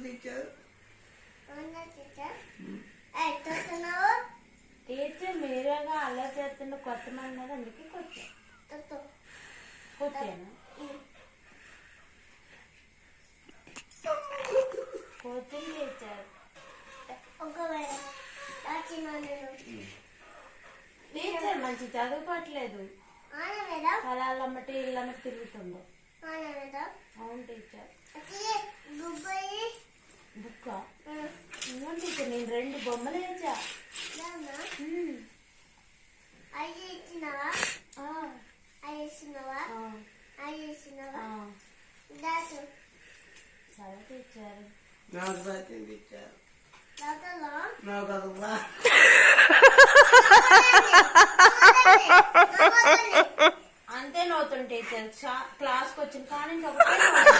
teacher teacher మీరేగా అలా చేస్తున్న కొత్త అన్నారు అందుకే కొట్టాను కోచింగ్ టీచర్ టీచర్ మంచి చదువుకోవట్లేదు పొలాలమ్మటి ఇళ్ళమ్మటి తిరుగుతుందో అవును టీచర్ బుక్క అవును టీచర్ నేను 2 బొమ్మలు వేసా సరే టీచర్ నాకు రాసింది టీచర్ నాకు అసలు అంతే నవ్వుతుంది టీచర్ క్లాస్కి వచ్చిన కానీ